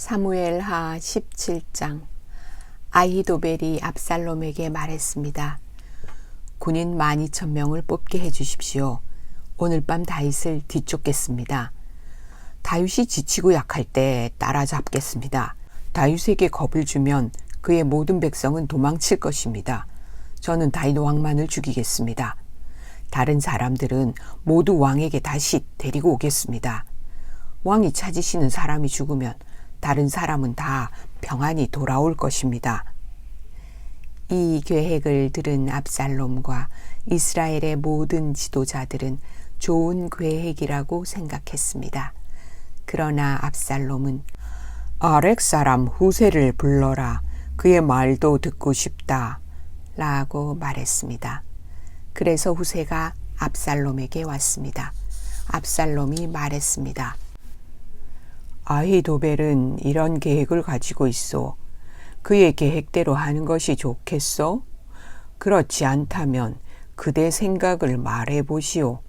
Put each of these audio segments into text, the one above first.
사무엘하 17장. 아히도벨이 압살롬에게 말했습니다. 군인 12,000명을 뽑게 해주십시오. 오늘 밤 다윗을 뒤쫓겠습니다. 다윗이 지치고 약할 때 따라잡겠습니다. 다윗에게 겁을 주면 그의 모든 백성은 도망칠 것입니다. 저는 다윗 왕만을 죽이겠습니다. 다른 사람들은 모두 왕에게 다시 데리고 오겠습니다. 왕이 찾으시는 사람이 죽으면 다른 사람은 다 평안히 돌아올 것입니다. 이 계획을 들은 압살롬과 이스라엘의 모든 지도자들은 좋은 계획이라고 생각했습니다. 그러나 압살롬은 아렉 사람 후세를 불러라. 그의 말도 듣고 싶다. 라고 말했습니다. 그래서 후세가 압살롬에게 왔습니다. 압살롬이 말했습니다. 아히도벨은 이런 계획을 가지고 있어. 그의 계획대로 하는 것이 좋겠어? 그렇지 않다면 그대 생각을 말해보시오.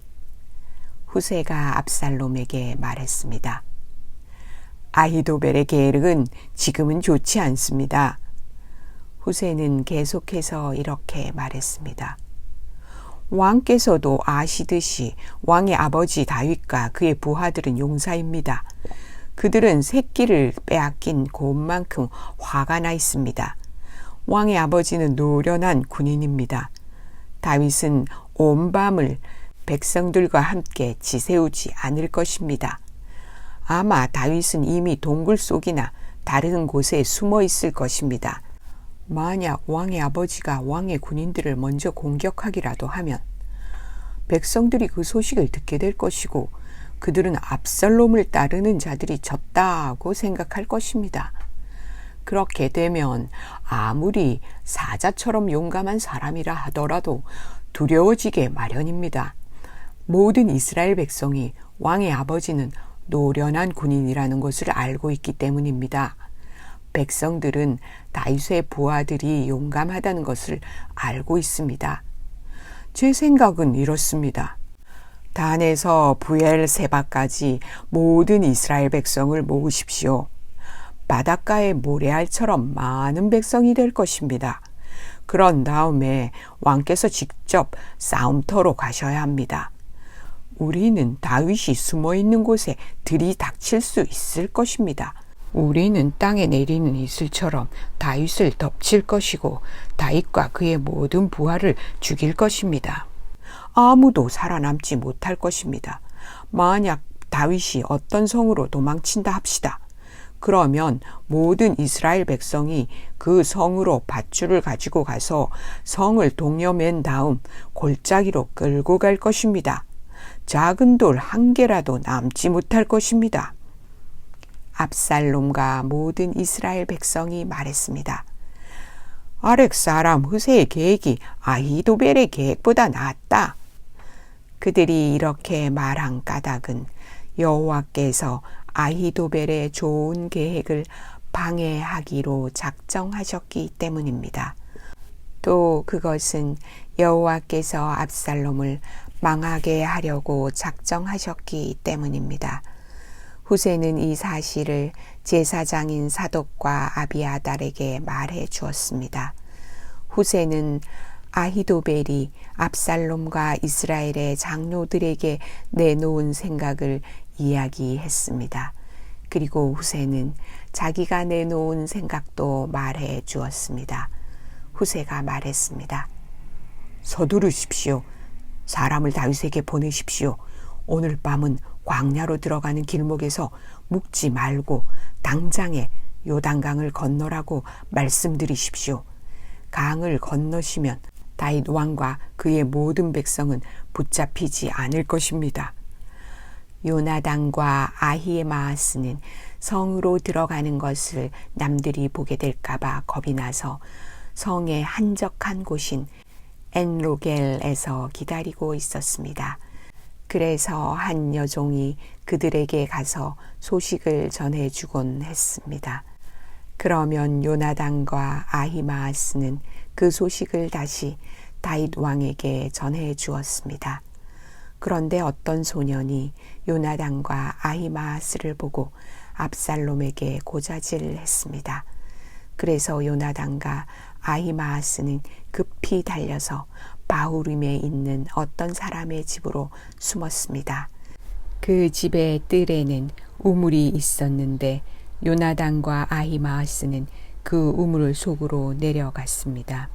후세가 압살롬에게 말했습니다. 아히도벨의 계획은 지금은 좋지 않습니다. 후세는 계속해서 이렇게 말했습니다. 왕께서도 아시듯이 왕의 아버지 다윗과 그의 부하들은 용사입니다. 그들은 새끼를 빼앗긴 곰만큼 화가 나 있습니다. 왕의 아버지는 노련한 군인입니다. 다윗은 온 밤을 백성들과 함께 지새우지 않을 것입니다. 아마 다윗은 이미 동굴 속이나 다른 곳에 숨어 있을 것입니다. 만약 왕의 아버지가 왕의 군인들을 먼저 공격하기라도 하면 백성들이 그 소식을 듣게 될 것이고 그들은 압살롬을 따르는 자들이 졌다고 생각할 것입니다. 그렇게 되면 아무리 사자처럼 용감한 사람이라 하더라도 두려워지게 마련입니다. 모든 이스라엘 백성이 왕의 아버지는 노련한 군인이라는 것을 알고 있기 때문입니다. 백성들은 다윗의 부하들이 용감하다는 것을 알고 있습니다. 제 생각은 이렇습니다. 단에서 브엘세바까지 모든 이스라엘 백성을 모으십시오. 바닷가의 모래알처럼 많은 백성이 될 것입니다. 그런 다음에 왕께서 직접 싸움터로 가셔야 합니다. 우리는 다윗이 숨어 있는 곳에 들이닥칠 수 있을 것입니다. 우리는 땅에 내리는 이슬처럼 다윗을 덮칠 것이고 다윗과 그의 모든 부하를 죽일 것입니다. 아무도 살아남지 못할 것입니다. 만약 다윗이 어떤 성으로 도망친다 합시다. 그러면 모든 이스라엘 백성이 그 성으로 밧줄을 가지고 가서 성을 동여맨 다음 골짜기로 끌고 갈 것입니다. 작은 돌 한 개라도 남지 못할 것입니다. 압살롬과 모든 이스라엘 백성이 말했습니다. 아렉 사람 후세의 계획이 아히도벨의 계획보다 낫다. 그들이 이렇게 말한 까닭은 여호와께서 아히도벨의 좋은 계획을 방해하기로 작정하셨기 때문입니다. 또 그것은 여호와께서 압살롬을 망하게 하려고 작정하셨기 때문입니다. 후세는 이 사실을 제사장인 사독과 아비아달에게 말해 주었습니다. 후세는 아히도벨이 압살롬과 이스라엘의 장로들에게 내놓은 생각을 이야기했습니다. 그리고 후세는 자기가 내놓은 생각도 말해 주었습니다. 후세가 말했습니다. 서두르십시오. 사람을 다윗에게 보내십시오. 오늘 밤은 광야로 들어가는 길목에서 묵지 말고 당장에 요단강을 건너라고 말씀드리십시오. 강을 건너시면 다윗 왕과 그의 모든 백성은 붙잡히지 않을 것입니다. 요나단과 아히마아스는 성으로 들어가는 것을 남들이 보게 될까봐 겁이 나서 성의 한적한 곳인 엔로겔에서 기다리고 있었습니다. 그래서 한 여종이 그들에게 가서 소식을 전해주곤 했습니다. 그러면 요나단과 아히마아스는 그 소식을 다시 다윗 왕에게 전해 주었습니다. 그런데 어떤 소년이 요나단과 아히마아스를 보고 압살롬에게 고자질했습니다. 그래서 요나단과 아히마아스는 급히 달려서 바후림에 있는 어떤 사람의 집으로 숨었습니다. 그 집의 뜰에는 우물이 있었는데 요나단과 아히마아스는 그 우물 속으로 내려갔습니다.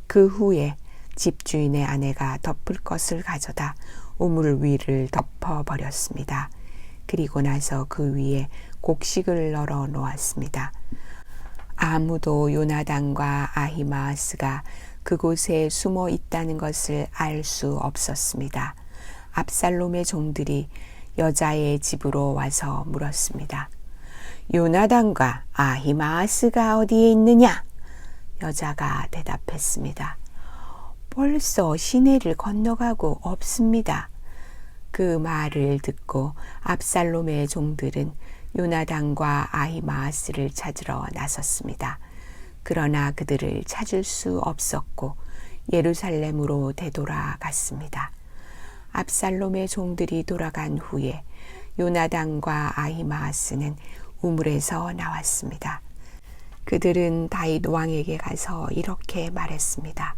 그 후에 집주인의 아내가 덮을 것을 가져다 우물 위를 덮어버렸습니다. 그리고 나서 그 위에 곡식을 널어 놓았습니다. 아무도 요나단과 아히마아스가 그곳에 숨어 있다는 것을 알 수 없었습니다. 압살롬의 종들이 여자의 집으로 와서 물었습니다. 요나단과 아히마아스가 어디에 있느냐? 여자가 대답했습니다. 벌써 시내를 건너가고 없습니다. 그 말을 듣고 압살롬의 종들은 요나단과 아히마아스를 찾으러 나섰습니다. 그러나 그들을 찾을 수 없었고 예루살렘으로 되돌아갔습니다. 압살롬의 종들이 돌아간 후에 요나단과 아히마아스는 우물에서 나왔습니다. 그들은 다윗 왕에게 가서 이렇게 말했습니다.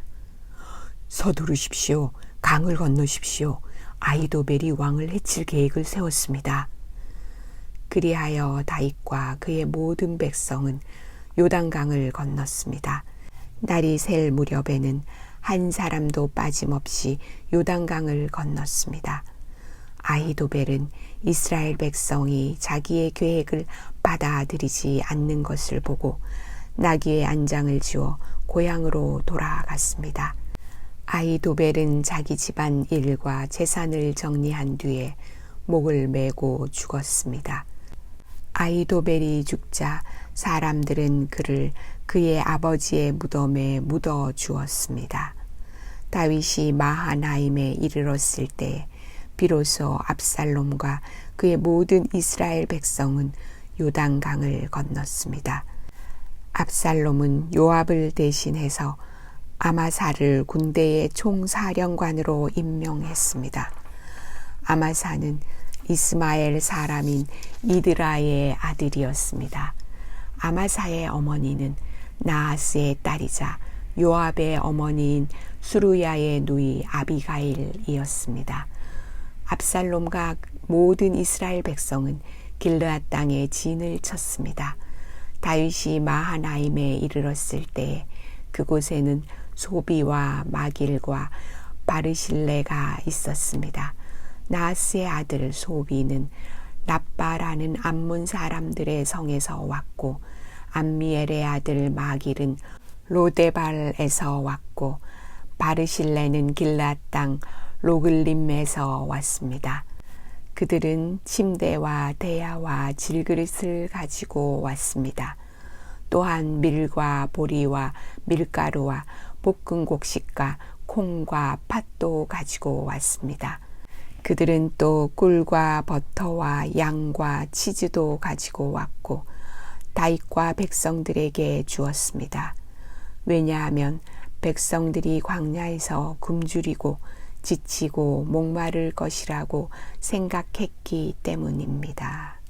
서두르십시오. 강을 건너십시오. 아히도벨이 왕을 해칠 계획을 세웠습니다. 그리하여 다윗과 그의 모든 백성은 요단강을 건넜습니다. 날이 셀 무렵에는 한 사람도 빠짐없이 요단강을 건넜습니다. 아히도벨은 이스라엘 백성이 자기의 계획을 받아들이지 않는 것을 보고 나귀의 안장을 지어 고향으로 돌아갔습니다. 아히도벨은 자기 집안 일과 재산을 정리한 뒤에 목을 메고 죽었습니다. 아히도벨이 죽자 사람들은 그를 그의 아버지의 무덤에 묻어 주었습니다. 다윗이 마하나임에 이르렀을 때 비로소 압살롬과 그의 모든 이스라엘 백성은 요단강을 건넜습니다. 압살롬은 요압을 대신해서 아마사를 군대의 총사령관으로 임명했습니다. 아마사는 이스마엘 사람인 이드라의 아들이었습니다. 아마사의 어머니는 나하스의 딸이자 요압의 어머니인 수루야의 누이 아비가일이었습니다. 압살롬과 모든 이스라엘 백성은 길르앗 땅에 진을 쳤습니다. 다윗이 마하나임에 이르렀을 때 그곳에는 소비와 마길과 바르실레가 있었습니다. 나하스의 아들 소비는 랍바라는 암몬 사람들의 성에서 왔고 암미엘의 아들 마길은 로데발에서 왔고 바르실레는 길르앗 땅 로글림에서 왔습니다. 그들은 침대와 대야와 질그릇을 가지고 왔습니다. 또한 밀과 보리와 밀가루와 볶은 곡식과 콩과 팥도 가지고 왔습니다. 그들은 또 꿀과 버터와 양과 치즈도 가지고 왔고 다윗과 백성들에게 주었습니다. 왜냐하면 백성들이 광야에서 굶주리고 지치고 목마를 것이라고 생각했기 때문입니다.